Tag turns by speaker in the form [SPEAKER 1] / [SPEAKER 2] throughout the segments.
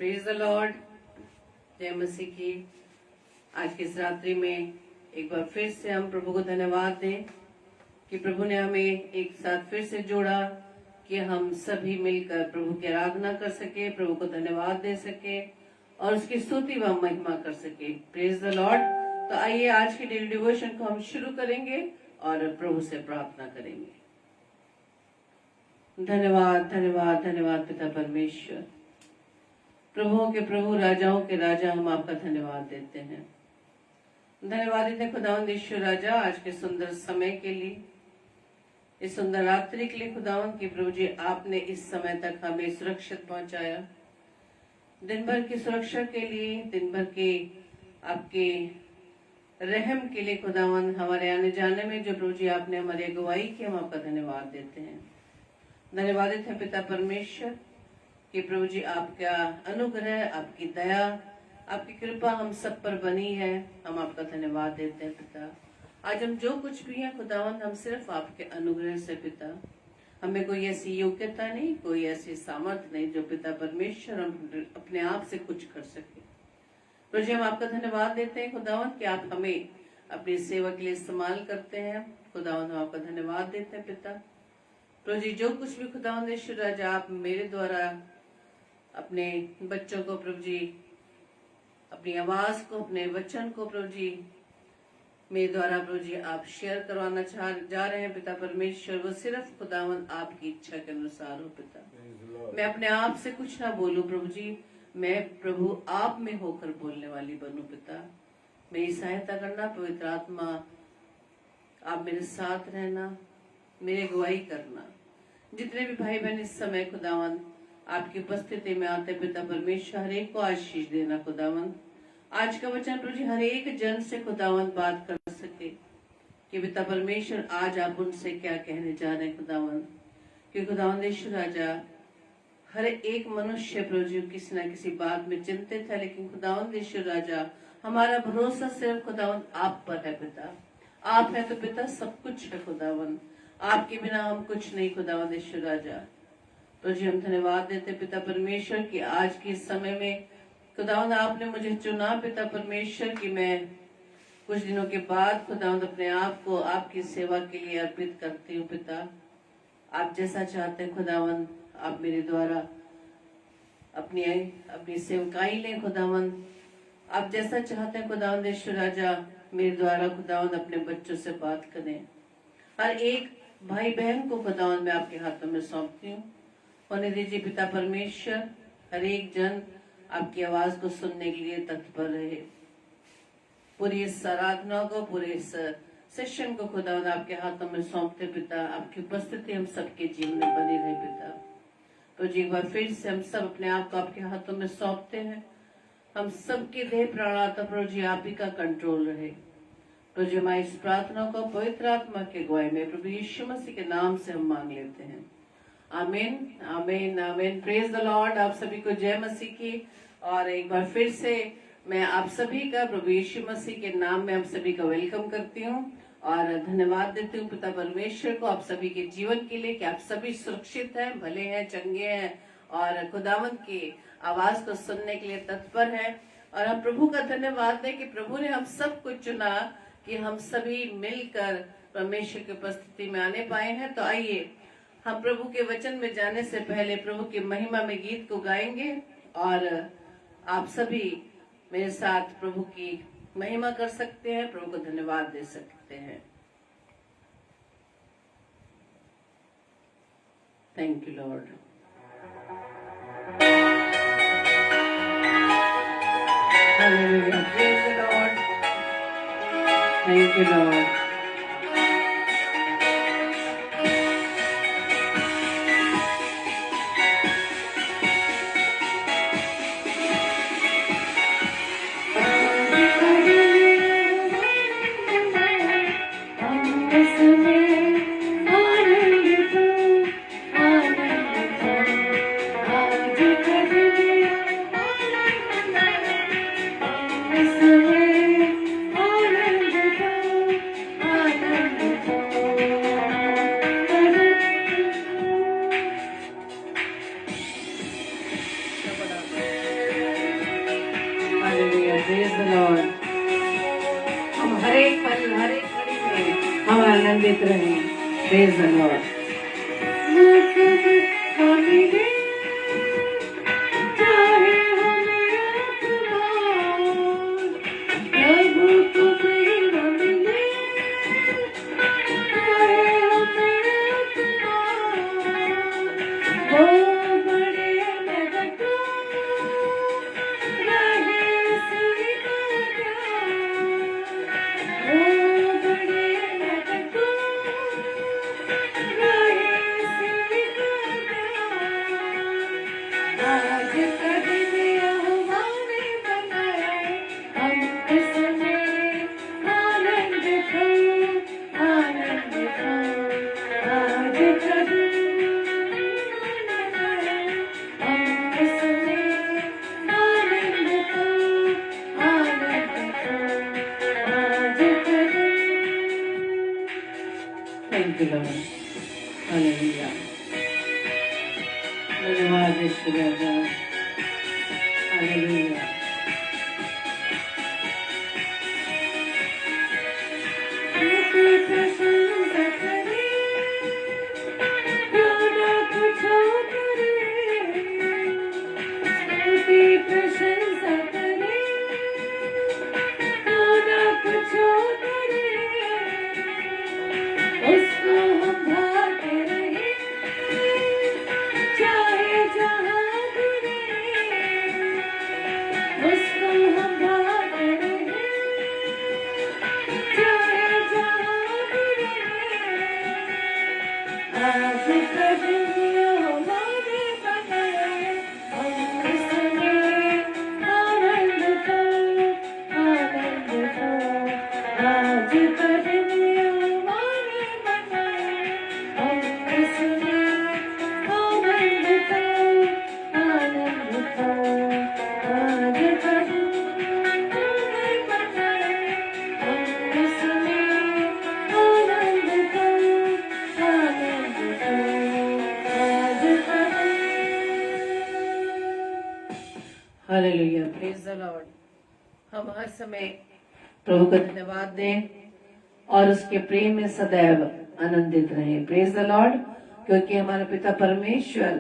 [SPEAKER 1] Praise the Lord. जय मसीह की। आज की इस रात्रि में एक बार फिर से हम प्रभु को धन्यवाद दें कि प्रभु ने हमें एक साथ फिर से जोड़ा कि हम सभी मिलकर प्रभु की आराधना कर सके, प्रभु को धन्यवाद दे सके और उसकी स्तुति व महिमा कर सके। Praise the Lord. तो आइए आज की डेली डिवोशन को हम शुरू करेंगे और प्रभु से प्रार्थना करेंगे। धन्यवाद धन्यवाद धन्यवाद पिता परमेश्वर, प्रभुओं के प्रभु, राजाओं के राजा, हम आपका धन्यवाद देते हैं। धन्यवाद देते खुदावंद ईश्वर राजा आज के सुंदर समय के लिए, इस सुंदर रात्रि के लिए खुदावंद की प्रभु जी आपने इस समय तक हमें सुरक्षित पहुंचाया। दिन भर की सुरक्षा के लिए, दिन भर के आपके रहम के लिए खुदावंद, हमारे आने जाने में जो प्रभु जी आपने हमारी अगुवाई की, हम आपका धन्यवाद देते हैं। धन्यवाद है पिता परमेश्वर कि प्रभु जी आपका अनुग्रह, आपकी दया, आपकी कृपा हम सब पर बनी है। हम आपका धन्यवाद देते हैं पिता। आज हम जो कुछ भी हैं खुदावंद, हम सिर्फ आपके अनुग्रह से पिता, हमें कोई ऐसी योग्यता नहीं, कोई ऐसी सामर्थ्य नहीं जो पिता परमेश्वर हम अपने आप से कुछ कर सके। प्रभु जी हम आपका धन्यवाद देते हैं खुदावंद कि आप हमें अपनी सेवा के लिए इस्तेमाल करते हैं। खुदावंद हम आपका धन्यवाद देते हैं पिता। प्रभु जी जो कुछ भी खुदावंद ईश्वर राजा आप मेरे द्वारा अपने बच्चों को प्रभु जी, अपनी आवाज को, अपने वचन को प्रभु जी मेरे द्वारा प्रभु जी आप शेयर करवाना जा रहे हैं पिता परमेश्वर, वो सिर्फ खुदावंद आपकी इच्छा के अनुसार हो पिता। मैं अपने आप से कुछ ना बोलूं प्रभु जी, मैं प्रभु आप में होकर बोलने वाली बनूं पिता। मेरी सहायता करना पवित्र आत्मा, आप मेरे साथ रहना, मेरी अगुवाई करना। जितने भी भाई बहन इस समय खुदावंद आपकी उपस्थिति में आते पिता परमेश्वर, हर एक को आशीष देना खुदावंद। आज का वचन प्रभु जी हर एक जन से खुदावंद बात कर सके कि पिता परमेश्वर आज आप उनसे क्या कहने जा रहे हैं खुदावंद। कि खुदावंद ईश्वर राजा, हर एक मनुष्य प्रभु जी किसी न किसी बात में चिंतित है, लेकिन खुदावंद ईश्वर राजा हमारा भरोसा सिर्फ खुदावंद आप पर है पिता। आप है तो पिता सब कुछ है खुदावंद, आपके बिना हम कुछ नहीं खुदावंद ईश्वर राजा। तो जी हम धन्यवाद देते पिता परमेश्वर कि आज के समय में खुदावंद आपने मुझे चुना पिता परमेश्वर कि मैं कुछ दिनों के बाद खुदावंद अपने आप को आपकी सेवा के लिए अर्पित करती हूँ पिता। आप जैसा चाहते हैं खुदावंद, आप मेरे द्वारा अपनी सेवकाई लें खुदावंद। आप जैसा चाहते हैं खुदावंद ईश्वर राजा मेरे द्वारा खुदावंद अपने बच्चों से बात करें। हर एक भाई बहन को खुदावंद मैं आपके हाथों में सौंपती हूँ। होने दीजिए पिता परमेश्वर, हर एक जन आपकी आवाज को सुनने के लिए तत्पर रहे। पूरी इस आराधना को, पूरे इस सेशन को खुदावंद आपके हाथों में सौंपते पिता। आपकी उपस्थिति हम सबके जीवन में बनी रहे पिता। तो जी एक बार फिर से हम सब अपने आप को आपके हाथों में सौंपते हैं। हम सबके देह प्राण आत्मा प्रभु जी आप ही का कंट्रोल रहे। प्रभु जी हमारी इस प्रार्थना को पवित्र आत्मा के अगुवाई में प्रभु यीशु मसीह के नाम से हम मांग लेते हैं। आमीन आमीन आमीन। Praise the Lord. आप सभी को जय मसीह की। और एक बार फिर से मैं आप सभी का प्रभु यीशु मसीह के नाम में आप सभी का वेलकम करती हूँ और धन्यवाद देती हूँ पिता परमेश्वर को आप सभी के जीवन के लिए कि आप सभी सुरक्षित हैं, भले हैं, चंगे हैं और खुदावंद की आवाज को सुनने के लिए तत्पर हैं। और हम प्रभु का धन्यवाद दें कि प्रभु ने हम सबको चुना कि हम सभी मिलकर परमेश्वर की उपस्थिति में आने पाए हैं। तो आइए हम प्रभु के वचन में जाने से पहले प्रभु की महिमा में गीत को गाएंगे और आप सभी मेरे साथ प्रभु की महिमा कर सकते हैं, प्रभु को धन्यवाद दे सकते हैं। Thank you Lord. Hallelujah, praise the Lord. Thank you Lord. Praise the lord. हम हर एक पल हर एक घड़ी में हम आनंदित रहें। Praise the lord. Thank you, Lord. Hallelujah. धन्यवाद ईश्वर राजा। Hallelujah. Hallelujah. Praise the lord. हम हर समय प्रभु का धन्यवाद दें और उसके प्रेम में सदैव आनंदित रहें। Praise the Lord. क्योंकि हमारा पिता परमेश्वर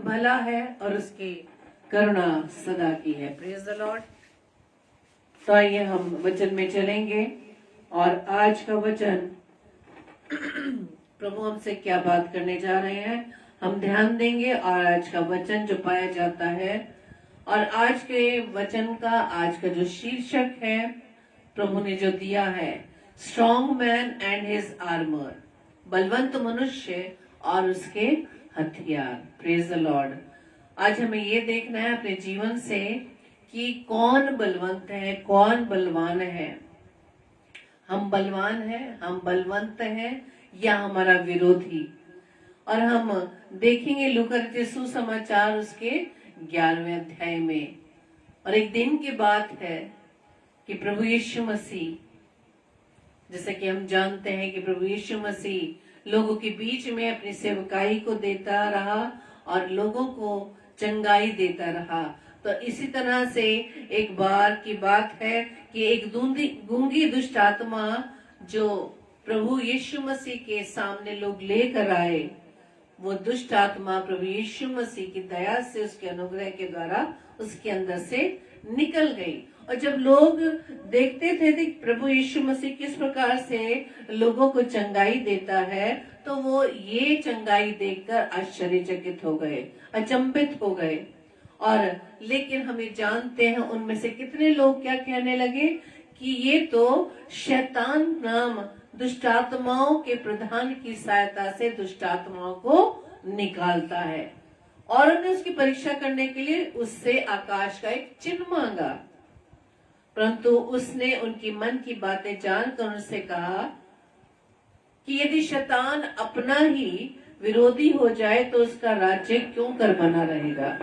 [SPEAKER 1] भला है और उसकी करुणा सदा की है। Praise the Lord. तो आइए हम वचन में चलेंगे और आज का वचन प्रभु हमसे क्या बात करने जा रहे हैं हम ध्यान देंगे। और आज का वचन जो पाया जाता है और आज के वचन का आज का जो शीर्षक है प्रभु ने जो दिया है, strong man and his armour, Balwant मनुष्य और उसके हथियार। Praise the Lord. आज हमें ये देखना है अपने जीवन से कि कौन बलवंत है, कौन बलवान है। हम बलवान हैं, हम बलवंत हैं या हमारा विरोधी। और हम देखेंगे लूका सुसमाचार उसके 11वें अध्याय में। और एक दिन की बात है कि प्रभु यीशु मसीह, जैसे कि हम जानते हैं कि प्रभु यीशु मसीह लोगों के बीच में अपनी सेवकाई को देता रहा और लोगों को चंगाई देता रहा। तो इसी तरह से एक बार की बात है कि एक गूंगी दुष्ट आत्मा जो प्रभु यीशु मसीह के सामने लोग लेकर आए, वो दुष्ट आत्मा प्रभु यीशु मसीह की दया से, उसके अनुग्रह के द्वारा उसके अंदर से निकल गई। और जब लोग देखते थे कि प्रभु यीशु मसीह किस प्रकार से लोगों को चंगाई देता है, तो वो ये चंगाई देखकर आश्चर्यचकित हो गए, अचंभित हो गए। और लेकिन हमें जानते हैं उनमें से कितने लोग क्या कहने लगे कि ये तो शैतान नाम दुष्टात्माओं के प्रधान की सहायता से दुष्टात्माओं को निकालता है। और उन्हें उसकी परीक्षा करने के लिए उससे आकाश का एक चिन्ह मांगा, परंतु उसने उनकी मन की बातें जानकर उनसे कहा कि यदि शैतान अपना ही विरोधी हो जाए तो उसका राज्य क्यों कर बना रहेगा।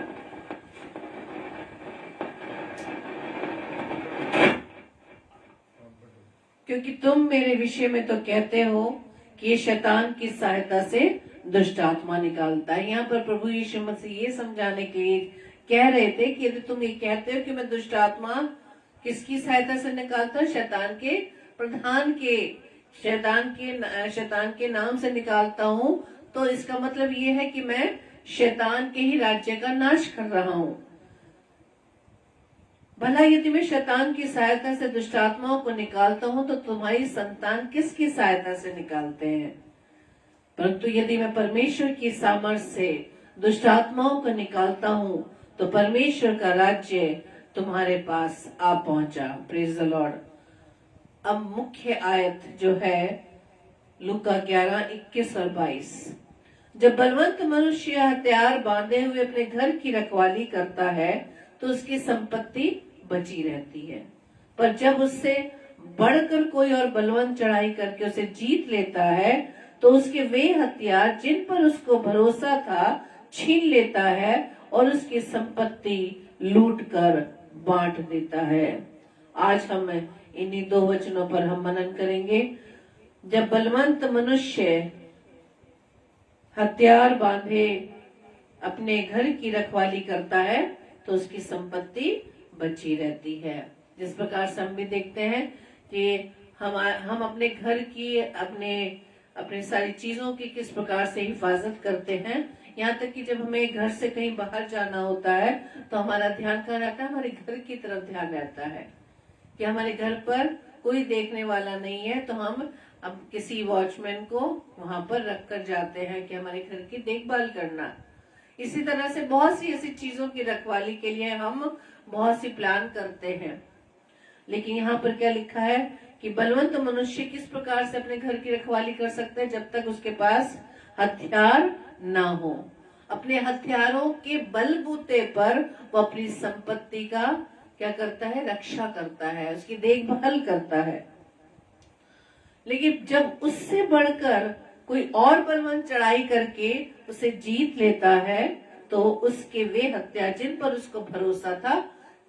[SPEAKER 1] क्योंकि तुम मेरे विषय में तो कहते हो कि ये शैतान की सहायता से दुष्ट आत्मा निकालता है। यहाँ पर प्रभु यीशु मसीह ये समझाने के लिए कह रहे थे कि यदि तुम ये कहते हो कि मैं दुष्ट आत्मा किसकी सहायता से निकालता हूँ, शैतान के प्रधान के, शैतान के नाम से निकालता हूँ, तो इसका मतलब ये है कि मैं शैतान के ही राज्य का नाश कर रहा हूँ। भला यदि मैं शैतान की सहायता से दुष्ट आत्माओं को निकालता हूँ तो तुम्हारी संतान किसकी सहायता से निकालते हैं? परंतु यदि मैं परमेश्वर की सामर्थ्य से दुष्ट आत्माओं को निकालता हूँ तो परमेश्वर का राज्य तुम्हारे पास आ पहुंचा। Praise the Lord. अब मुख्य आयत जो है लूका 11:21 और 22। जब बलवंत मनुष्य हथियार बांधे हुए अपने घर की रखवाली करता है तो उसकी संपत्ति बची रहती है, पर जब उससे बढ़कर कोई और बलवंत चढ़ाई करके उसे जीत लेता है तो उसके वे हथियार जिन पर उसको भरोसा था छीन लेता है और उसकी संपत्ति लूट कर बांट देता है। आज हम इन्हीं 2 वचनों पर हम मनन करेंगे। जब बलवंत मनुष्य हथियार बांधे अपने घर की रखवाली करता है तो उसकी संपत्ति बची रहती है। जिस प्रकार से हम भी देखते हैं कि हम अपने घर की अपने सारी चीजों की किस प्रकार से हिफाजत करते हैं। यहाँ तक कि जब हमें घर से कहीं बाहर जाना होता है तो हमारा ध्यान कहाँ रहता है? हमारे घर की तरफ ध्यान रहता है कि हमारे घर पर कोई देखने वाला नहीं है, तो हम अब किसी वॉचमैन को वहां पर रख कर जाते हैं कि हमारे घर की देखभाल करना। इसी तरह से बहुत सी ऐसी चीजों की रखवाली के लिए हम बहुत सी प्लान करते हैं। लेकिन यहाँ पर क्या लिखा है कि बलवंत मनुष्य किस प्रकार से अपने घर की रखवाली कर सकता है? जब तक उसके पास हथियार ना हो। अपने हथियारों के बलबूते पर वो अपनी संपत्ति का क्या करता है? रक्षा करता है, उसकी देखभाल करता है। लेकिन जब उससे बढ़कर कोई और बलवंत चढ़ाई करके उसे जीत लेता है तो उसके वे हथियार जिन पर उसको भरोसा था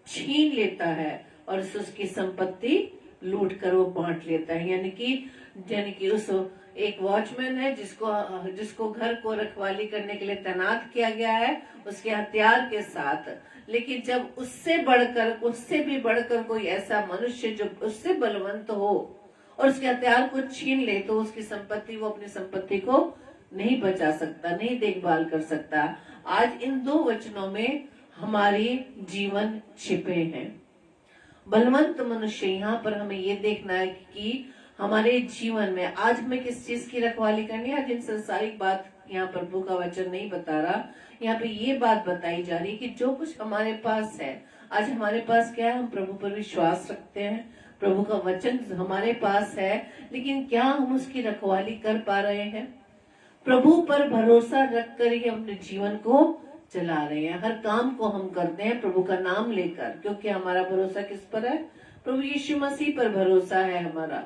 [SPEAKER 1] छीन लेता है और उसकी संपत्ति लूट कर वो बांट लेता है। यानी कि उस एक वॉचमैन है जिसको घर को रखवाली करने के लिए तैनात किया गया है उसके हथियार के साथ। लेकिन जब उससे भी बढ़कर कोई ऐसा मनुष्य जो उससे बलवंत हो और उसके हथियार को छीन ले तो उसकी संपत्ति, वो अपनी संपत्ति को नहीं बचा सकता, नहीं देखभाल कर सकता। आज इन 2 वचनों में हमारे जीवन छिपे हैं। बलवंत मनुष्य, यहाँ पर हमें ये देखना है कि हमारे जीवन में आज हमें किस चीज की रखवाली करनी है। आज इन संसारिक बात यहाँ पर प्रभु का वचन नहीं बता रहा। यहाँ पे ये बात बताई जा रही है कि जो कुछ हमारे पास है, आज हमारे पास क्या है? हम प्रभु पर विश्वास रखते हैं, प्रभु का वचन हमारे पास है, लेकिन क्या हम उसकी रखवाली कर पा रहे हैं? प्रभु पर भरोसा रखकर ही अपने जीवन को चला रहे हैं। हर काम को हम करते हैं प्रभु का नाम लेकर, क्योंकि हमारा भरोसा किस पर है? प्रभु यीशु मसीह पर भरोसा है हमारा।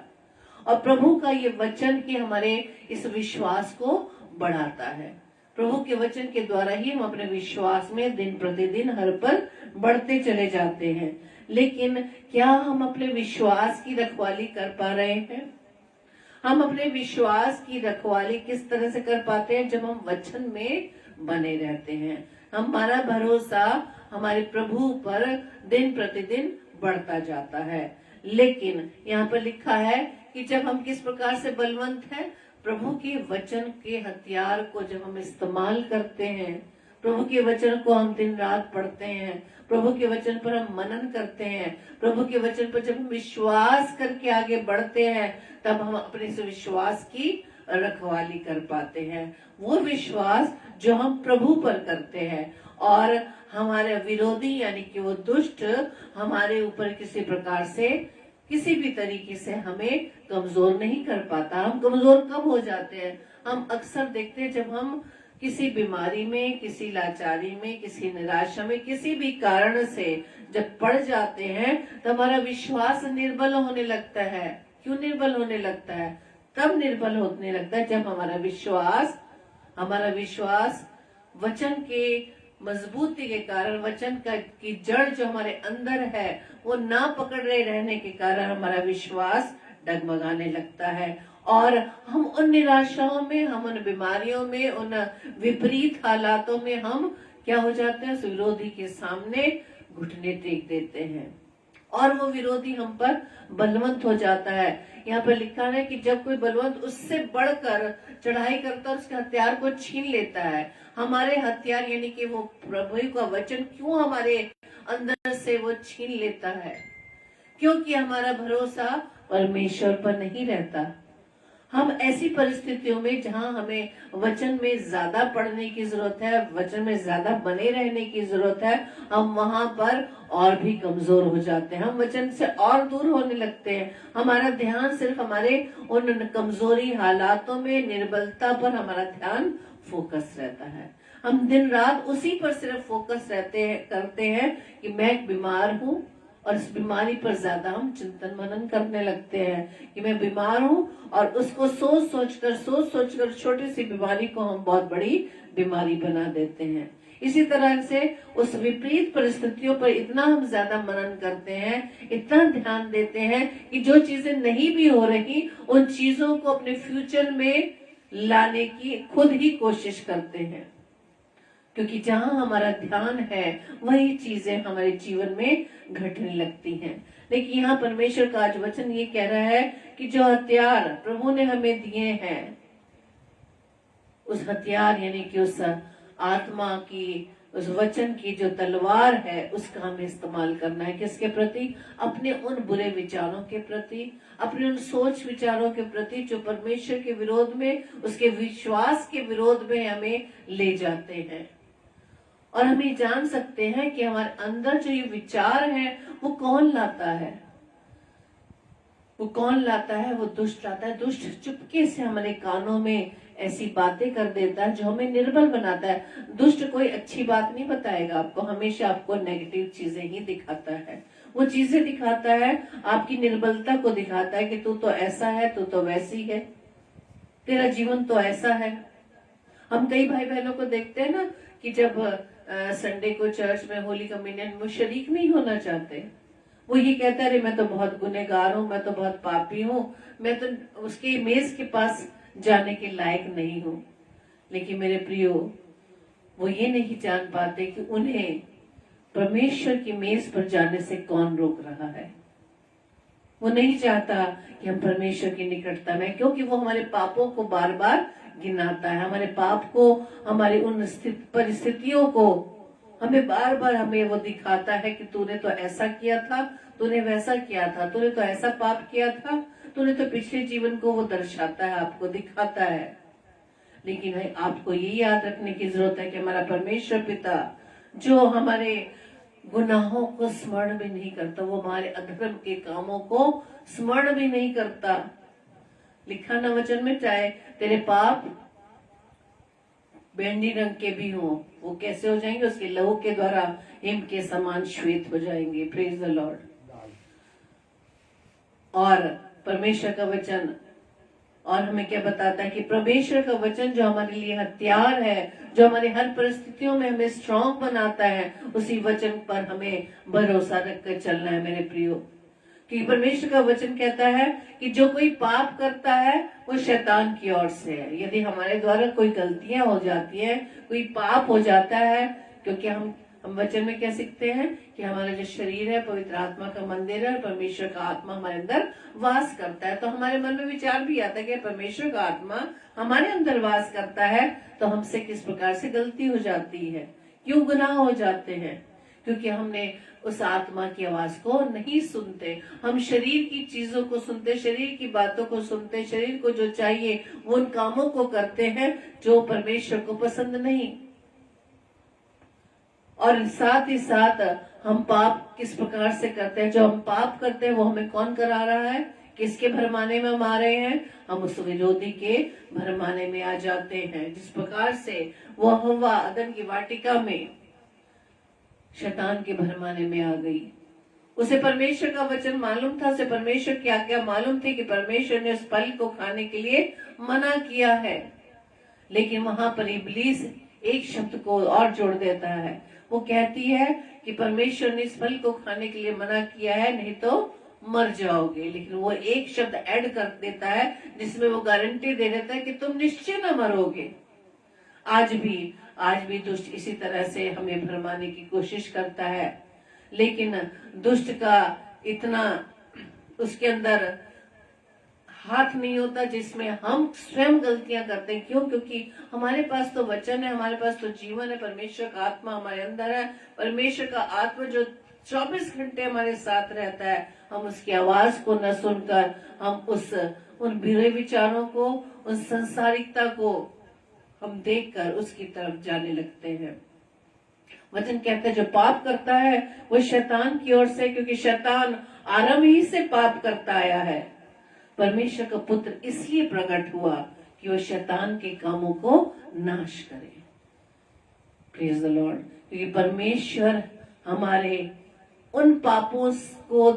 [SPEAKER 1] और प्रभु का ये वचन ही हमारे इस विश्वास को बढ़ाता है। प्रभु के वचन के द्वारा ही हम अपने विश्वास में दिन प्रतिदिन हर पर बढ़ते चले जाते हैं। लेकिन क्या हम अपने विश्वास की रखवाली कर पा रहे हैं? हम अपने विश्वास की रखवाली किस तरह से कर पाते हैं? जब हम वचन में बने रहते हैं। हमारा भरोसा हमारे प्रभु पर दिन प्रतिदिन बढ़ता जाता है। लेकिन यहाँ पर लिखा है कि जब हम किस प्रकार से बलवंत हैं, प्रभु के वचन के हथियार को जब हम इस्तेमाल करते हैं, प्रभु के वचन को हम दिन रात पढ़ते हैं, प्रभु के वचन पर हम मनन करते हैं, प्रभु के वचन पर जब हम विश्वास करके आगे बढ़ते हैं, तब हम अपने इस विश्वास की रखवाली कर पाते हैं। वो विश्वास जो हम प्रभु पर करते हैं और हमारे विरोधी यानी कि वो दुष्ट हमारे ऊपर किसी प्रकार से किसी भी तरीके से हमें कमजोर नहीं कर पाता। हम कमजोर कब हो जाते हैं? हम अक्सर देखते हैं जब हम किसी बीमारी में, किसी लाचारी में, किसी निराशा में, किसी भी कारण से जब पड़ जाते हैं तो हमारा विश्वास निर्बल होने लगता है। क्यों निर्बल होने लगता है? तब निर्बल होने लगता है जब हमारा विश्वास वचन के मजबूती के कारण, वचन की जड़ जो हमारे अंदर है वो ना पकड़ रहे रहने के कारण हमारा विश्वास डगमगाने लगता है और हम उन निराशाओं में, हम उन बीमारियों में, उन विपरीत हालातों में हम क्या हो जाते हैं, उस विरोधी के सामने घुटने टेक देते हैं और वो विरोधी हम पर बलवंत हो जाता है। यहाँ पर लिखा है कि जब कोई बलवंत उससे बढ़कर चढ़ाई करता है, उसके हथियार को छीन लेता है। हमारे हथियार यानी कि वो प्रभु का वचन क्यों हमारे अंदर से वो छीन लेता है? क्योंकि हमारा भरोसा परमेश्वर पर नहीं रहता। हम ऐसी परिस्थितियों में जहां हमें वचन में ज्यादा पढ़ने की जरूरत है, वचन में ज्यादा बने रहने की जरूरत है, हम वहां पर और भी कमजोर हो जाते हैं। हम वचन से और दूर होने लगते हैं। हमारा ध्यान सिर्फ हमारे उन कमजोरी हालातों में, निर्बलता पर हमारा ध्यान फोकस रहता है। हम दिन रात उसी पर सिर्फ फोकस करते हैं कि मैं बीमार हूँ, और इस बीमारी पर ज्यादा हम चिंतन मनन करने लगते हैं कि मैं बीमार हूँ, और उसको सोच सोचकर छोटी सी बीमारी को हम बहुत बड़ी बीमारी बना देते हैं। इसी तरह से उस विपरीत परिस्थितियों पर इतना हम ज्यादा मनन करते हैं, इतना ध्यान देते हैं कि जो चीजें नहीं भी हो रही, उन चीजों को अपने फ्यूचर में लाने की खुद ही कोशिश करते हैं, क्योंकि जहां हमारा ध्यान है वही चीजें हमारे जीवन में घटने लगती हैं। लेकिन यहाँ परमेश्वर का आज वचन ये कह रहा है कि जो हथियार प्रभु ने हमें दिए हैं, उस हथियार यानी कि उस आत्मा की, उस वचन की जो तलवार है, उसका हमें इस्तेमाल करना है। किसके प्रति? अपने उन बुरे विचारों के प्रति, अपने उन सोच विचारों के प्रति जो परमेश्वर के विरोध में, उसके विश्वास के विरोध में हमें ले जाते हैं। और हम ये जान सकते हैं कि हमारे अंदर जो ये विचार है वो कौन लाता है? वो कौन लाता है? वो दुष्ट लाता है। दुष्ट चुपके से हमारे कानों में ऐसी बातें कर देता है जो हमें निर्बल बनाता है। दुष्ट कोई अच्छी बात नहीं बताएगा आपको, हमेशा आपको नेगेटिव चीजें ही दिखाता है। वो चीजें दिखाता है, आपकी निर्बलता को दिखाता है कि तू तो ऐसा है, तू तो वैसी है, तेरा जीवन तो ऐसा है। हम कई भाई बहनों को देखते हैं ना कि जब संडे को चर्च में होली कम्युनियन में शरीक नहीं होना चाहते, वो ये कहता है अरे मैं तो बहुत गुनहगार हूँ, मैं तो बहुत पापी हूँ, मैं तो उसके मेज के पास जाने के लायक नहीं हूँ। लेकिन मेरे प्रियो, वो ये नहीं जान पाते कि उन्हें परमेश्वर की मेज पर जाने से कौन रोक रहा है। वो नहीं चाहता कि हम परमेश्वर की निकटता में, क्योंकि वो हमारे पापों को बार बार गिनाता है, हमारे पाप को, हमारी उन परिस्थितियों को हमें बार बार हमें वो दिखाता है कि तूने तो ऐसा किया था, तूने वैसा किया था, तूने तो ऐसा पाप किया था, तूने तो पिछले जीवन को वो दर्शाता है, आपको दिखाता है। लेकिन आपको ये याद रखने की जरूरत है कि हमारा परमेश्वर पिता जो हमारे गुनाहों को स्मरण भी नहीं करता, वो हमारे अधर्म के कामों को स्मरण भी नहीं करता। लिखा ना वचन में, चाहे तेरे पाप बैंडी रंग के भी हो, वो कैसे हो जाएंगे? उसके लहू के द्वारा हिम के समान श्वेत हो जाएंगे। Praise the Lord. और परमेश्वर का वचन और हमें क्या बताता है कि परमेश्वर का वचन जो हमारे लिए हथियार है, जो हमारे हर परिस्थितियों में हमें स्ट्रांग बनाता है, उसी वचन पर हमें भरोसा रखकर चलना है मेरे प्रियो। कि परमेश्वर का वचन कहता है कि जो कोई पाप करता है वो शैतान की ओर से है। यदि हमारे द्वारा कोई गलतियां हो जाती है, कोई पाप हो जाता है, क्योंकि हम वचन में क्या सीखते हैं कि हमारा जो शरीर है पवित्र आत्मा का मंदिर है, परमेश्वर का आत्मा हमारे अंदर वास करता है। तो हमारे मन में विचार भी आता है कि परमेश्वर का आत्मा हमारे अंदर वास करता है, तो हमसे किस प्रकार से गलती हो जाती है, क्यों गुनाह हो जाते हैं? क्योंकि हमने उस आत्मा की आवाज को नहीं सुनते। हम शरीर की चीजों को सुनते, शरीर की बातों को सुनते, शरीर को जो चाहिए वो उन कामों को करते हैं जो परमेश्वर को पसंद नहीं। और साथ ही साथ हम पाप किस प्रकार से करते हैं? जो हम पाप करते हैं वो हमें कौन करा रहा है? किसके भरमाने में हम आ रहे हैं? हम उस विरोधी के भरमाने में आ जाते हैं। जिस प्रकार से वो हव्वा अदन की वाटिका में शैतान के भरमाने में आ गई, उसे परमेश्वर का वचन मालूम था, उसे परमेश्वर की आज्ञा मालूम थी कि परमेश्वर ने उस फल को खाने के लिए मना किया है। लेकिन वहां पर इब्लीस एक शब्द को और जोड़ देता है। वो कहती है कि परमेश्वर ने इस फल को खाने के लिए मना किया है, नहीं तो मर जाओगे। लेकिन वो एक शब्द ऐड कर देता है जिसमें वो गारंटी दे देता है कि तुम निश्चय न मरोगे। आज भी दुष्ट इसी तरह से हमें भरमाने की कोशिश करता है, लेकिन दुष्ट का इतना उसके अंदर हाथ नहीं होता जिसमें हम स्वयं गलतियां करते हैं। क्यों? क्योंकि हमारे पास तो वचन है, हमारे पास तो जीवन है, परमेश्वर का आत्मा हमारे अंदर है। परमेश्वर का आत्मा जो 24 घंटे हमारे साथ रहता है, हम उसकी आवाज को न सुनकर हम उन बुरे विचारों को, उन संसारिकता को हम देखकर उसकी तरफ जाने लगते हैं। वचन कहता है जो पाप करता है वो शैतान की ओर से, क्योंकि शैतान आरंभ ही से पाप करता आया है। परमेश्वर का पुत्र इसलिए प्रकट हुआ कि वो शैतान के कामों को नाश करे। Praise the Lord. क्योंकि परमेश्वर हमारे उन पापों को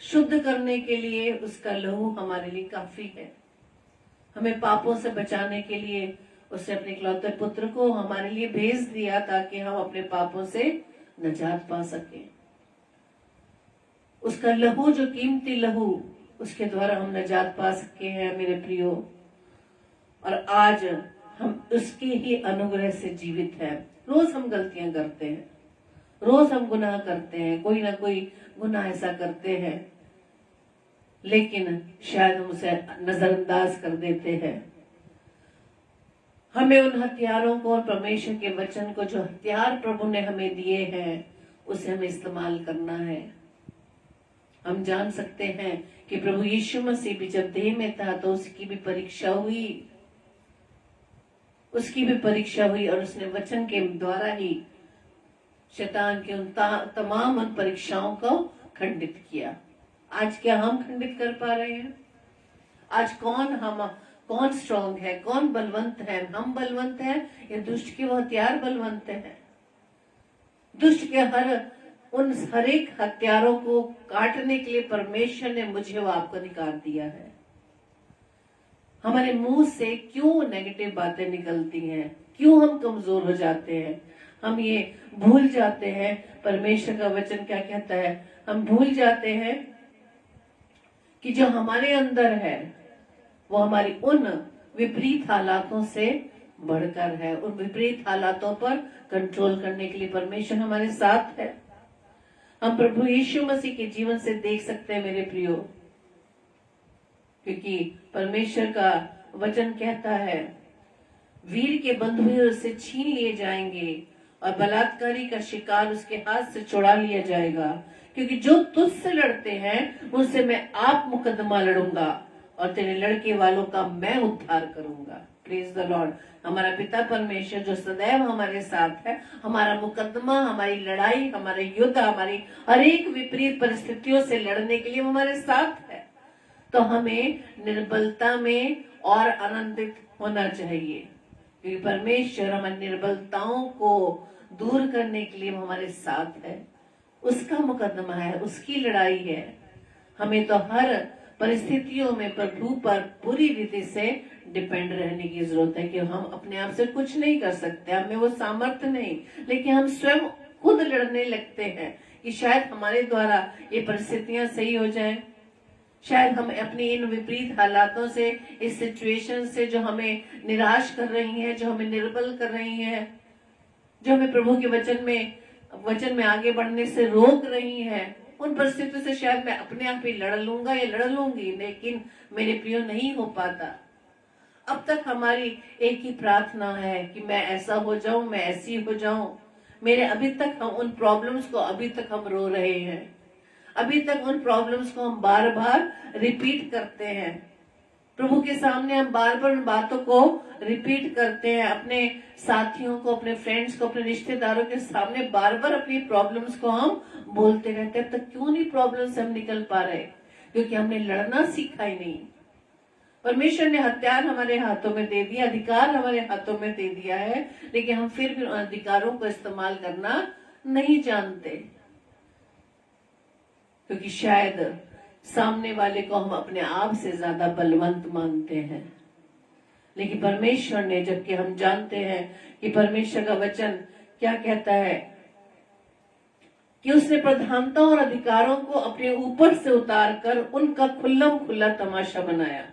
[SPEAKER 1] शुद्ध करने के लिए उसका लहू हमारे लिए काफी है। हमें पापों से बचाने के लिए उसने अपने इकलौते पुत्र को हमारे लिए भेज दिया ताकि हम अपने पापों से निजात पा सके। उसका लहू, जो कीमती लहू, उसके द्वारा हम निजात पा सके हैं मेरे प्रियो। और आज हम उसके ही अनुग्रह से जीवित हैं। रोज हम गलतियां करते हैं, रोज हम गुनाह करते हैं, कोई ना कोई गुनाह ऐसा करते हैं, लेकिन शायद हम उसे नजरअंदाज कर देते हैं। हमें उन हथियारों को और परमेश्वर के वचन को, जो हथियार प्रभु ने हमें दिए हैं, उसे हमें इस्तेमाल करना है। हम जान सकते हैं कि प्रभु यीशु मसीह भी जब देह में था तो उसकी भी परीक्षा हुई, और उसने वचन के द्वारा ही शैतान के उन तमाम उन परीक्षाओं को खंडित किया। आज क्या हम खंडित कर पा रहे हैं? आज कौन स्ट्रांग है, कौन बलवंत है? हम बलवंत हैं या दुष्ट के वो हथियार बलवंत हैं? दुष्ट के हर एक हथियारों को काटने के लिए परमेश्वर ने मुझे वो आपको निकाल दिया है। हमारे मुंह से क्यों नेगेटिव बातें निकलती हैं? क्यों हम कमजोर हो जाते हैं? हम ये भूल जाते हैं परमेश्वर का वचन क्या कहता है। हम भूल जाते हैं कि जो हमारे अंदर है वो हमारी उन विपरीत हालातों से बढ़कर है। उन विपरीत हालातों पर कंट्रोल करने के लिए परमेश्वर हमारे साथ है। हम प्रभु यीशु मसीह के जीवन से देख सकते हैं मेरे प्रियो, क्योंकि परमेश्वर का वचन कहता है वीर के बंधुए उससे छीन लिए जाएंगे और बलात्कारी का शिकार उसके हाथ से छुड़ा लिया जाएगा। क्योंकि जो तुझसे लड़ते हैं उनसे मैं आप मुकदमा लड़ूंगा और तेरे लड़के वालों का मैं उद्धार करूंगा। Praise the Lord. हमारा पिता परमेश्वर जो सदैव हमारे साथ है, हमारा मुकदमा, हमारी लड़ाई, हमारे युद्ध, हमारी हर एक विपरीत परिस्थितियों से लड़ने के लिए हमारे साथ है। तो हमें निर्बलता में और आनंदित होना चाहिए, क्योंकि परमेश्वर हमारी निर्बलताओं को दूर करने के लिए हमारे साथ है। उसका मुकदमा है, उसकी लड़ाई है। हमें तो हर परिस्थितियों में प्रभु पर पूरी रीति से डिपेंड रहने की जरूरत है कि हम अपने आप से कुछ नहीं कर सकते, हमें वो सामर्थ्य नहीं, लेकिन हम स्वयं खुद लड़ने लगते हैं कि शायद हमारे द्वारा ये परिस्थितियां सही हो जाएं। शायद हम अपनी इन विपरीत हालातों से, इस सिचुएशन से जो हमें निराश कर रही हैं, जो हमें निर्बल कर रही हैं, जो हमें प्रभु के वचन में आगे बढ़ने से रोक रही हैं, उन परिस्थितियों से शायद मैं अपने आप ही लड़ लूंगा या लड़ लूंगी, लेकिन मेरे प्रियो नहीं हो पाता। अब तक हमारी एक ही प्रार्थना है कि मैं ऐसा हो जाऊं, मैं ऐसी हो जाऊं। अभी तक हम उन प्रॉब्लम्स को अभी तक हम रो रहे हैं, अभी तक उन प्रॉब्लम्स को हम बार बार रिपीट करते हैं। प्रभु के सामने हम बार बार उन बातों को रिपीट करते हैं, अपने साथियों को, अपने फ्रेंड्स को, अपने रिश्तेदारों के सामने बार बार अपनी प्रॉब्लम्स को हम बोलते रहते हैं। तब क्यों नहीं प्रॉब्लम से हम निकल पा रहे? क्योंकि हमने लड़ना सीखा ही नहीं। परमेश्वर ने हथियार हमारे हाथों में दे दिया, अधिकार हमारे हाथों में दे दिया है, लेकिन हम फिर भी उन अधिकारों को इस्तेमाल करना नहीं जानते, क्योंकि शायद सामने वाले को हम अपने आप से ज्यादा बलवंत मानते हैं। लेकिन परमेश्वर ने, जबकि हम जानते हैं कि परमेश्वर का वचन क्या कहता है कि उसने प्रधानताओं और अधिकारों को अपने ऊपर से उतारकर उनका खुल्लम खुल्ला तमाशा बनाया।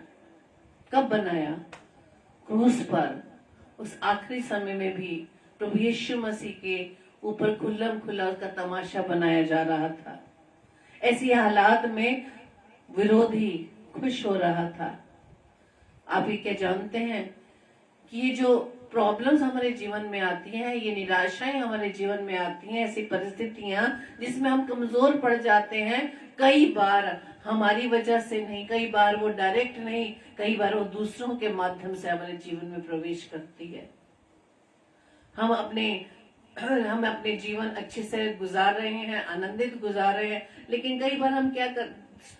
[SPEAKER 1] कब बनाया? क्रूस पर। उस आखिरी समय में भी प्रभु यीशु मसीह के ऊपर खुल्लम खुल्ला उसका तमाशा बनाया जा रहा था। ऐसी हालात में विरोधी खुश हो रहा था। आप ये क्या जानते हैं कि ये जो प्रॉब्लम्स हमारे जीवन में आती हैं, ये निराशाएं हमारे जीवन में आती हैं, ऐसी परिस्थितियां जिसमें हम कमजोर पड़ जाते हैं, कई बार हमारी वजह से नहीं, कई बार वो डायरेक्ट नहीं, कई बार वो दूसरों के माध्यम से हमारे जीवन में प्रवेश करती है। हम अपने जीवन अच्छे से गुजार रहे हैं, आनंदित गुजार रहे हैं, लेकिन कई बार हम क्या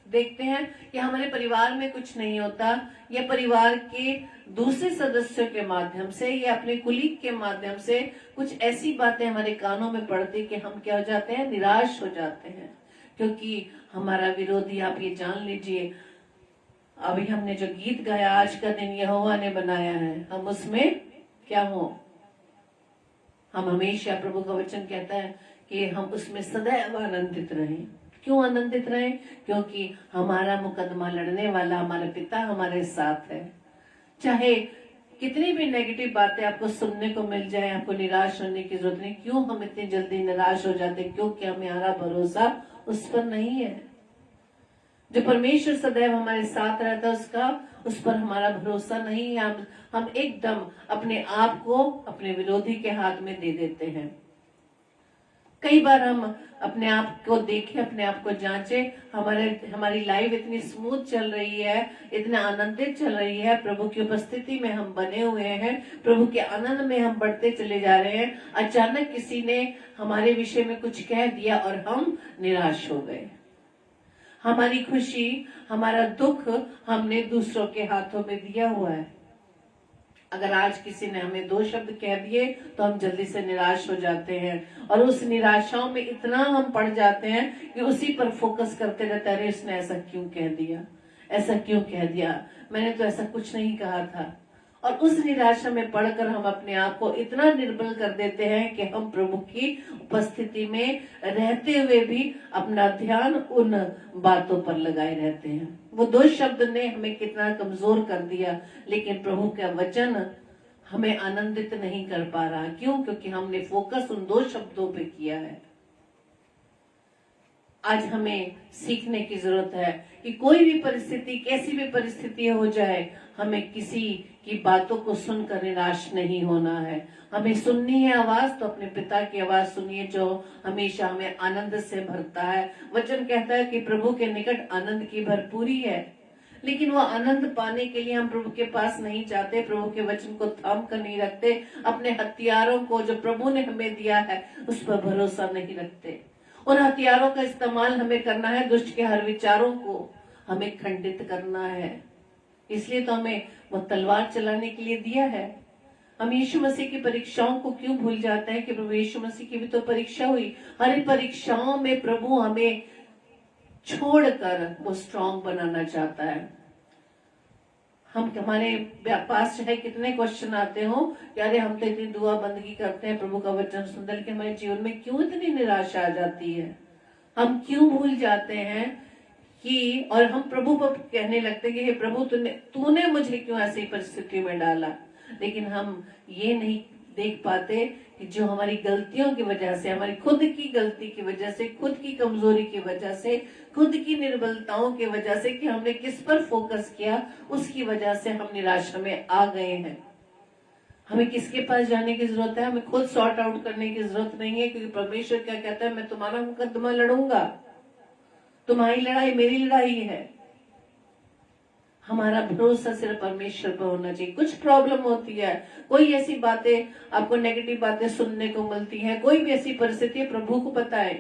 [SPEAKER 1] देखते हैं कि हमारे परिवार में कुछ नहीं होता, या परिवार के दूसरे सदस्यों के माध्यम से या अपने कुलीग के माध्यम से कुछ ऐसी बातें हमारे कानों में पड़ती कि हम क्या हो जाते हैं, निराश हो जाते हैं, क्योंकि हमारा विरोधी, आप ये जान लीजिए, अभी हमने जो गीत गाया, आज का दिन यहोवा ने बनाया है, हम उसमें क्या हो, हम हमेशा, प्रभु का वचन कहता है कि हम उसमें सदैव आनंदित रहें। क्यों आनंदित रहें? क्योंकि हमारा मुकदमा लड़ने वाला हमारा पिता हमारे साथ है। चाहे कितनी भी नेगेटिव बातें आपको सुनने को मिल जाए, आपको निराश होने की जरूरत नहीं। क्यों हम इतनी जल्दी निराश हो जाते? क्योंकि हमारा भरोसा उस पर नहीं है। जो परमेश्वर सदैव हमारे साथ रहता है, उस पर हमारा भरोसा नहीं है। हम एकदम अपने आप को अपने विरोधी के हाथ में दे देते हैं। कई बार हम अपने आप को देखें, अपने आप को जांचें, हमारी लाइफ इतनी स्मूथ चल रही है, इतना आनंदित चल रही है, प्रभु की उपस्थिति में हम बने हुए हैं, प्रभु के आनंद में हम बढ़ते चले जा रहे हैं। अचानक किसी ने हमारे विषय में कुछ कह दिया और हम निराश हो गए। हमारी खुशी, हमारा दुख हमने दूसरों के हाथों में दिया हुआ है। अगर आज किसी ने हमें 2 शब्द कह दिए तो हम जल्दी से निराश हो जाते हैं, और उस निराशाओं में इतना हम पड़ जाते हैं कि उसी पर फोकस करते रहते हैं, अरे इसने ऐसा क्यों कह दिया, ऐसा क्यों कह दिया, मैंने तो ऐसा कुछ नहीं कहा था। और उस निराशा में पढ़कर हम अपने आप को इतना निर्बल कर देते हैं कि हम प्रभु की उपस्थिति में रहते हुए भी अपना ध्यान उन बातों पर लगाए रहते हैं। वो 2 शब्द ने हमें कितना कमजोर कर दिया, लेकिन प्रभु का वचन हमें आनंदित नहीं कर पा रहा। क्यों? क्योंकि हमने फोकस उन 2 शब्दों पे किया है। आज हमें सीखने की जरूरत है कि कोई भी परिस्थिति, कैसी भी परिस्थिति हो जाए, हमें किसी की बातों को सुनकर निराश नहीं होना है। हमें सुननी है आवाज, तो अपने पिता की आवाज सुनिए जो हमेशा हमें आनंद से भरता है। वचन कहता है कि प्रभु के निकट आनंद की भरपूरी है, लेकिन वो आनंद पाने के लिए हम प्रभु के पास नहीं जाते, प्रभु के वचन को थाम कर नहीं रखते, अपने हथियारों को जो प्रभु ने हमें दिया है उस पर भरोसा नहीं रखते। उन हथियारों का इस्तेमाल हमें करना है, दुष्ट के हर विचारों को हमें खंडित करना है। इसलिए तो हमें वो तलवार चलाने के लिए दिया है। हम यीशु मसीह की परीक्षाओं को क्यों भूल जाते हैं कि प्रभु यीशु मसीह की भी तो परीक्षा हुई। हर परीक्षाओं में प्रभु हमें छोड़कर वो स्ट्रांग बनाना चाहता है। हमारे पास चाहे कितने क्वेश्चन आते हो कि अरे हम तो इतनी दुआ बंदगी करते हैं, प्रभु का वचन सुनकर के हमारे जीवन में क्यों इतनी निराशा आ जाती है? हम क्यों भूल जाते हैं कि, और हम प्रभु को कहने लगते हैं कि हे प्रभु तूने मुझे क्यों ऐसी परिस्थिति में डाला। लेकिन हम ये नहीं देख पाते कि जो हमारी गलतियों की वजह से, हमारी खुद की गलती की वजह से, खुद की कमजोरी की वजह से, खुद की निर्बलताओं की वजह से कि हमने किस पर फोकस किया, उसकी वजह से हम निराशा में आ गए हैं। हमें किसके पास जाने की जरूरत है? हमें खुद सॉर्ट आउट करने की जरूरत नहीं है, क्योंकि परमेश्वर क्या कहता है, मैं तुम्हारा मुकदमा लड़ूंगा, तुम्हारी लड़ाई मेरी लड़ाई है। हमारा भरोसा सिर्फ परमेश्वर पर होना चाहिए। कुछ प्रॉब्लम होती है, कोई ऐसी बातें आपको नेगेटिव बातें सुनने को मिलती हैं, कोई भी ऐसी परिस्थिति है, प्रभु को बताए,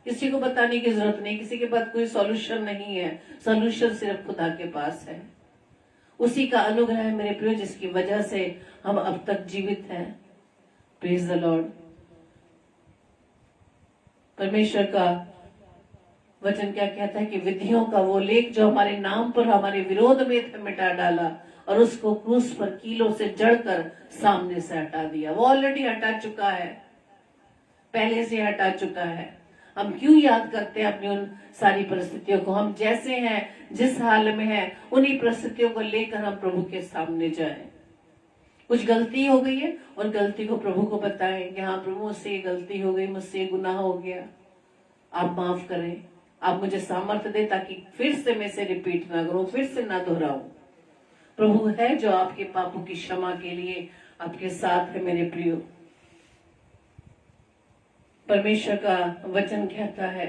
[SPEAKER 1] किसी को बताने की जरूरत नहीं, किसी के पास कोई सॉल्यूशन नहीं है। सॉल्यूशन सिर्फ खुदा के पास है। उसी का अनुग्रह है मेरे प्रिय, जिसकी वजह से हम अब तक जीवित हैं। Praise the Lord. परमेश्वर का वचन क्या कहता है कि विधियों का वो लेख जो हमारे नाम पर हमारे विरोध में था, मिटा डाला और उसको क्रूस पर कीलों से जड़कर सामने से हटा दिया। वो ऑलरेडी हटा चुका है, पहले से हटा चुका है। हम क्यों याद करते हैं अपनी उन सारी परिस्थितियों को? हम जैसे हैं, जिस हाल में हैं, उन्हीं परिस्थितियों को लेकर हम प्रभु के सामने जाएं। कुछ गलती हो गई है और गलती को प्रभु को बताएं कि हाँ प्रभु मुझसे ये गलती हो गई, मुझसे ये गुनाह हो गया, आप माफ करें, आप मुझे सामर्थ्य दे ताकि फिर से मैं से रिपीट ना करूं, फिर से ना दोहराऊं। प्रभु है जो आपके पापों की क्षमा के लिए आपके साथ है मेरे प्रियो। परमेश्वर का वचन कहता है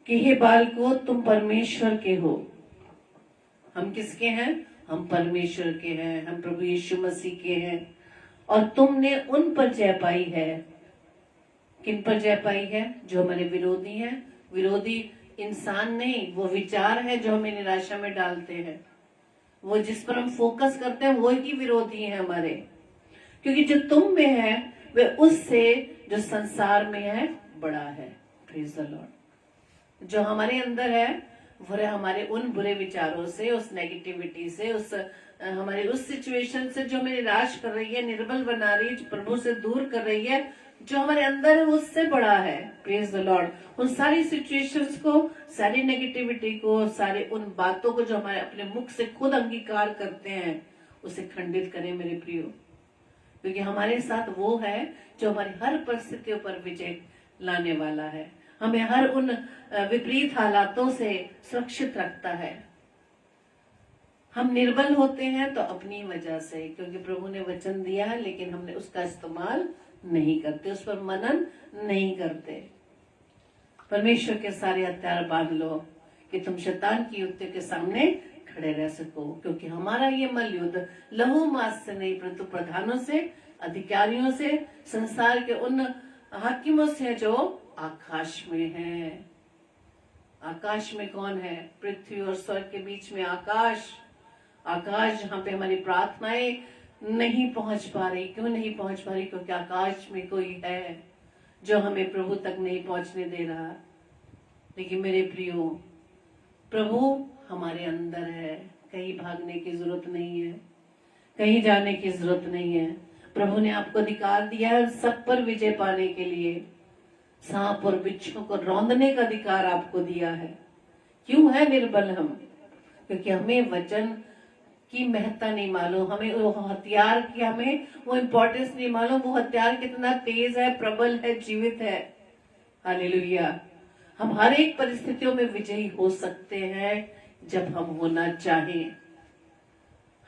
[SPEAKER 1] कि हे बालकों तुम परमेश्वर के हो। हम किसके हैं? हम परमेश्वर के हैं, हम प्रभु यीशु मसीह के हैं। और तुमने उन पर जय पाई है। किन पर जय पाई है? जो हमारे विरोधी हैं। विरोधी इंसान नहीं, वो विचार है जो हमें निराशा में डालते हैं। वो जिस पर हम फोकस करते हैं वो ही विरोधी है हमारे। क्योंकि जो तुम में है वे उससे जो संसार में है बड़ा है। Praise the Lord. जो हमारे अंदर है वो हमारे उन बुरे विचारों से, उस नेगेटिविटी से, उस हमारी उस सिचुएशन से जो हमें निराश कर रही है, निर्बल बना रही है, प्रभु से दूर कर रही है, जो हमारे अंदर है उससे बड़ा है। Praise the Lord. उन सारी सिचुएशंस को, सारी नेगेटिविटी को, सारे उन बातों को जो हमारे अपने मुख से खुद अंगीकार करते हैं उसे खंडित करें मेरे प्रियो। क्योंकि हमारे साथ वो है जो हमारी हर परिस्थितियों पर विजय लाने वाला है, हमें हर उन विपरीत हालातों से सुरक्षित रखता है। हम निर्बल होते हैं तो अपनी वजह से, क्योंकि प्रभु ने वचन दिया है लेकिन हमने उसका इस्तेमाल नहीं करते, उस पर मनन नहीं करते। परमेश्वर के सारे हथियार बांध लो कि तुम शैतान की युक्ति के सामने खड़े रह सको। क्योंकि हमारा ये मल युद्ध लहू मांस से नहीं परंतु प्रधानों से, अधिकारियों से, संसार के उन हाकिमों से जो आकाश में है। आकाश में कौन है? पृथ्वी और स्वर्ग के बीच में आकाश। आकाश जहाँ पे हमारी प्रार्थनाएं नहीं पहुंच पा रही। क्यों नहीं पहुंच पा रही? क्योंकि आकाश में कोई है जो हमें प्रभु तक नहीं पहुंचने दे रहा। लेकिन मेरे प्रियो, प्रभु हमारे अंदर है, कहीं भागने की जरूरत नहीं है, कहीं जाने की जरूरत नहीं है। प्रभु ने आपको अधिकार दिया है सब पर विजय पाने के लिए। सांप और बिच्छू को रौंदने का अधिकार आपको दिया है। क्यों है निर्बल हम? क्योंकि हमें वचन की महत्ता नहीं मालूम, हमें वो हथियार की हमें वो इम्पोर्टेंस नहीं मालूम। वो हथियार कितना तेज है, प्रबल है, जीवित है। हालेलुया। हम हर एक परिस्थितियों में विजयी हो सकते हैं जब हम होना चाहें।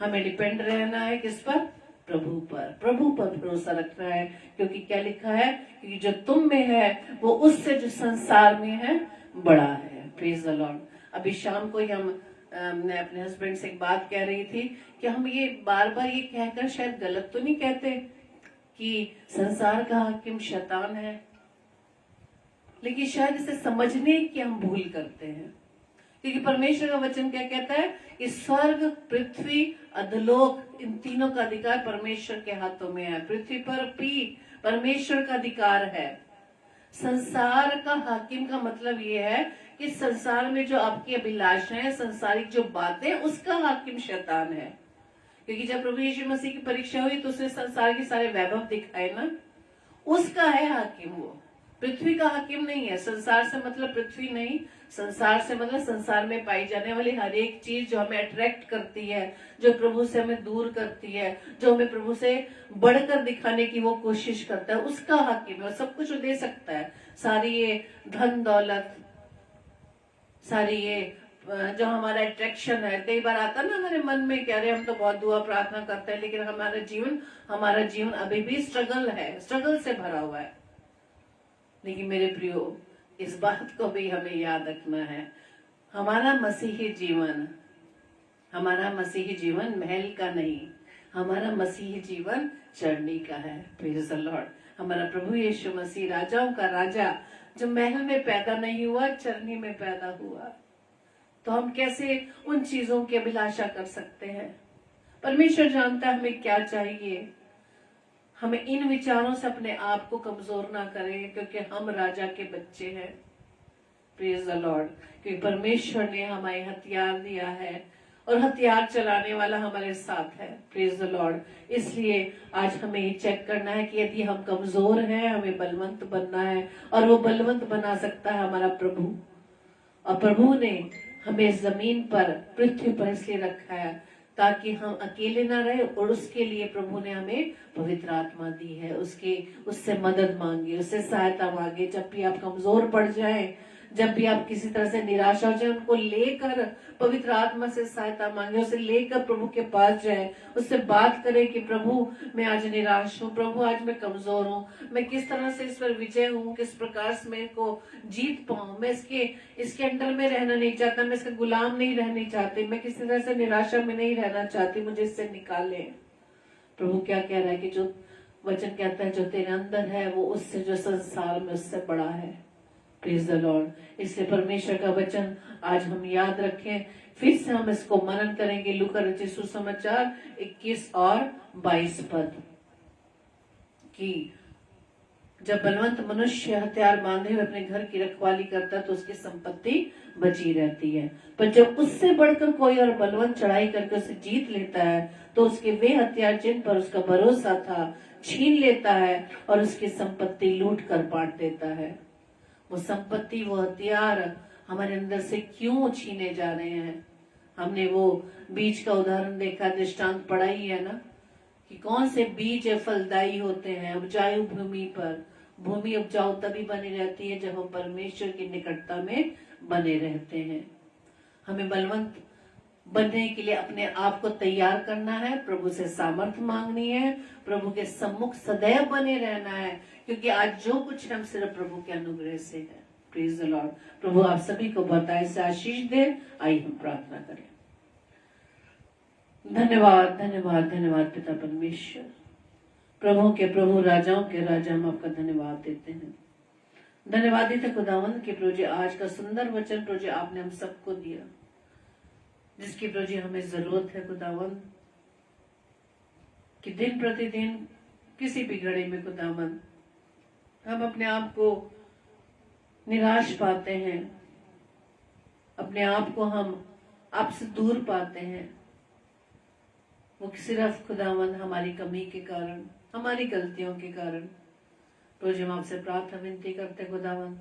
[SPEAKER 1] हमें डिपेंड रहना है किस पर? प्रभु पर। प्रभु पर भरोसा रखना है। क्योंकि क्या लिखा है? क्योंकि जो तुम में है वो उससे जो संसार में है बड़ा है। Praise the Lord. अभी शाम को ही मैं अपने हस्बैंड से एक बात कह रही थी कि हम ये बार बार ये कहकर शायद गलत तो नहीं कहते कि संसार का हाकिम शैतान है, लेकिन शायद इसे समझने की हम भूल करते हैं। क्योंकि परमेश्वर का वचन क्या कहता है कि स्वर्ग, पृथ्वी, अधोलोक, इन तीनों का अधिकार परमेश्वर के हाथों में है। पृथ्वी पर भी परमेश्वर का अधिकार है। संसार का हाकिम का मतलब ये है कि संसार में जो आपकी अभिलाषाएं, संसारिक जो बातें, उसका हाकिम शैतान है। क्योंकि जब प्रभु यीशु मसीह की परीक्षा हुई तो उसने संसार के सारे वैभव दिखाए ना, उसका है हाकिम वो। पृथ्वी का हाकिम नहीं है। संसार से मतलब पृथ्वी नहीं, संसार से मतलब संसार में पाई जाने वाली हर एक चीज जो हमें अट्रैक्ट करती है, जो प्रभु से हमें दूर करती है, जो हमें प्रभु से बढ़कर दिखाने की वो कोशिश करता है, उसका हाकिम है। सब कुछ वो दे सकता है। सारी ये धन दौलत, सारी ये जो हमारा अट्रैक्शन है, कई बार आता ना हमारे मन में, कह रहे हम तो बहुत दुआ प्रार्थना करते हैं लेकिन हमारा जीवन अभी भी स्ट्रगल है, स्ट्रगल से भरा हुआ है। लेकिन मेरे प्रियो, इस बात को भी हमें याद रखना है, हमारा मसीही जीवन महल का नहीं, हमारा मसीही जीवन चरनी का है। Praise the Lord. हमारा प्रभु यीशु मसीह राजाओं का राजा, जो महल में पैदा नहीं हुआ, चरनी में पैदा हुआ। तो हम कैसे उन चीजों की अभिलाषा कर सकते हैं? परमेश्वर जानता है हमें क्या चाहिए। हमें इन विचारों से अपने आप को कमजोर ना करें, क्योंकि हम राजा के बच्चे हैं। Praise the Lord. क्योंकि परमेश्वर ने हमें हथियार दिया है और हथियार चलाने वाला हमारे साथ है। Praise the Lord. इसलिए आज हमें ये चेक करना है कि यदि हम कमजोर हैं, हमें बलवंत बनना है, और वो बलवंत बना सकता है हमारा प्रभु। और प्रभु ने हमें जमीन पर, पृथ्वी पर इसलिए रखा है ताकि हम अकेले ना रहे। और उसके लिए प्रभु ने हमें पवित्र आत्मा दी है। उससे मदद मांगे, उससे सहायता मांगे। जब भी आप कमजोर पड़ जाएं, जब भी आप किसी तरह से निराश हो जाए, उनको लेकर पवित्र आत्मा से सहायता मांगे, उसे लेकर प्रभु के पास जाए, उससे बात करें कि प्रभु मैं आज निराश हूँ, प्रभु आज मैं कमजोर हूँ, मैं किस तरह से इस पर विजय हूँ, किस प्रकार से मैं को जीत पाऊं। मैं इसके अंडर में रहना नहीं चाहता, मैं इसका गुलाम नहीं रहना चाहती, मैं किसी तरह से निराशा में नहीं रहना चाहती, मुझे इससे निकाले। प्रभु क्या कह रहा है कि जो वचन कहता है जो तेरे अंदर है वो उससे, जो संसार में उससे बड़ा है। Praise the Lord. इसलिए परमेश्वर का वचन आज हम याद रखें, फिर से हम इसको मनन करेंगे। लूका रचित सुसमाचार 21 और 22 पद कि जब बलवंत मनुष्य हथियार बांधे हुए अपने घर की रखवाली करता तो उसकी संपत्ति बची रहती है, पर जब उससे बढ़कर कोई और बलवंत चढ़ाई करके उसे जीत लेता है तो उसके वे हथियार जिन पर उसका भरोसा था छीन लेता है और उसकी संपत्ति लूट कर बांट देता है। वो संपत्ति, वो हथियार हमारे अंदर से क्यों छीने जा रहे हैं? हमने वो बीज का उदाहरण देखा, दृष्टांत पढ़ा ही है ना, कि कौन से बीज फलदायी होते हैं उपजाऊ भूमि पर। भूमि उपजाऊ तभी बनी रहती है जब हम परमेश्वर की निकटता में बने रहते हैं। हमें बलवंत बनने के लिए अपने आप को तैयार करना है, प्रभु से सामर्थ्य मांगनी है, प्रभु के सम्मुख सदैव बने रहना है, क्योंकि आज जो कुछ हम सिर्फ प्रभु के अनुग्रह से है। Praise the Lord. प्रभु आप सभी को बताए से आशीष दे। आइए हम प्रार्थना करें। धन्यवाद धन्यवाद धन्यवाद पिता परमेश्वर, प्रभु के प्रभु राजाओं के राजा, हम आपका धन्यवाद देते हैं। धन्यवाद देते खुदावंद के प्रभु जी आज का सुंदर वचन प्रभु जी आपने हम सबको दिया, जिसकी प्रभु जी हमें जरूरत है खुदावंद, कि दिन प्रतिदिन किसी भी घड़ी में खुदावंद हम अपने आप को निराश पाते हैं, अपने आप को हम आपसे दूर पाते हैं। वो सिर्फ खुदावंद हमारी कमी के कारण, हमारी गलतियों के कारण। प्रभु जी हम आपसे प्रार्थना विनती करते खुदावंद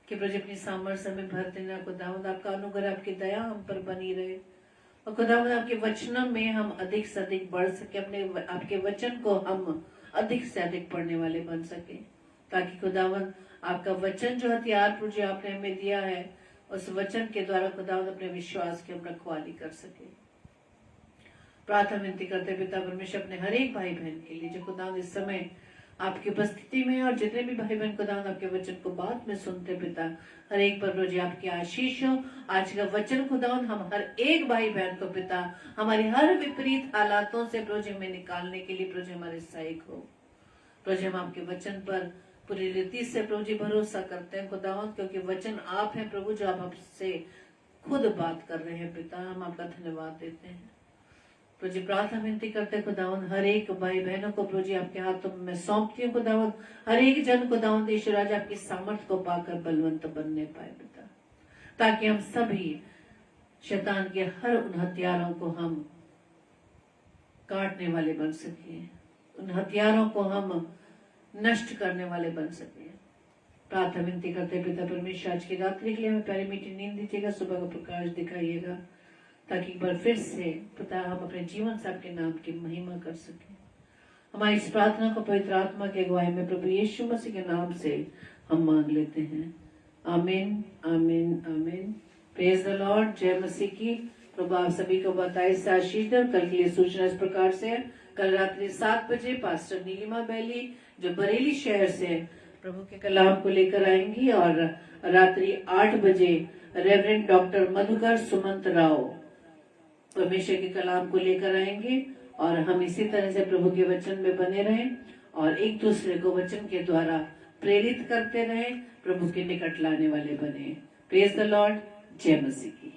[SPEAKER 1] कि प्रभु जी अपनी सामर्थ्य में भर देना खुदावंद, आपका अनुग्रह आपकी दया हम पर बनी रहे, और खुदावंद आपके वचनों में हम अधिक से अधिक बढ़ सके, अपने आपके वचन को हम अधिक से अधिक पढ़ने वाले बन सके, ताकि खुदावंद आपका वचन जो हथियार प्रभु जी आपने हमें दिया है, उस वचन के द्वारा खुदावंद अपने विश्वास की हम रखवाली कर सके। प्रार्थना विनती करते पिता परमेश्वर अपने हर एक भाई बहन के लिए जो खुदावंद इस समय आपकी उपस्थिति में, और जितने भी भाई बहन खुदावंद आपके वचन को बाद में सुनते पिता, हर एक पर प्रभु जी आपकी आशीष हो। आज का वचन खुदावंद हम हर एक भाई बहन को पिता हमारी हर विपरीत हालातों से प्रभु जी हमें निकालने के लिए प्रभु जी हमारे सहायक हो। प्रभु जी हम आपके वचन पर पूरी रीति से प्रभु जी भरोसा करते हैं खुदावंद, क्योंकि वचन आप हैं प्रभु जो आप हमसे खुद बात कर रहे हैं पिता, हम आपका धन्यवाद देते हैं। प्रभु जी प्रार्थना विनती करते खुदावंद हर एक भाई बहनों को प्रभु जी आपके हाथों में सौंपती हूँ खुदावंद, हर एक जन खुदावंद ईश्वर आज आपकी सामर्थ्य को पाकर बलवंत बनने पाए पिता, ताकि हम सभी शैतान के हर उन हथियारों को हम काटने वाले बन सके, उन हथियारों को हम नष्ट करने वाले बन सके। प्रार्थना विनती करते पिता परमेश्वर आज की रात्रि के लिए हमें प्यारी मीठी नींद दीजिएगा, सुबह का प्रकाश दिखाइएगा, ताकि एक बार फिर से पिता हम अपने जीवन से आपके नाम की महिमा कर सके। हमारी इस प्रार्थना को पवित्र आत्मा के अगुवाई में प्रभु यीशु मसीह के नाम से हम मांग लेते हैं। आमीन आमीन आमीन। Praise the Lord. जय मसीह की। प्रभु आप सभी को बताए से आशीष दे। कल के लिए सूचना इस प्रकार से है, कल रात्रि 7 बजे पास्टर नीलिमा बैली जो बरेली शहर से प्रभु के कलाम को लेकर आएंगी, और रात्रि 8 बजे रेवरेंड डॉक्टर मधुकर सुमंत राव परमेश्वर के कलाम को लेकर आएंगे। और हम इसी तरह से प्रभु के वचन में बने रहें और एक दूसरे को वचन के द्वारा प्रेरित करते रहें, प्रभु के निकट लाने वाले बने। Praise the Lord. जय मसीह की।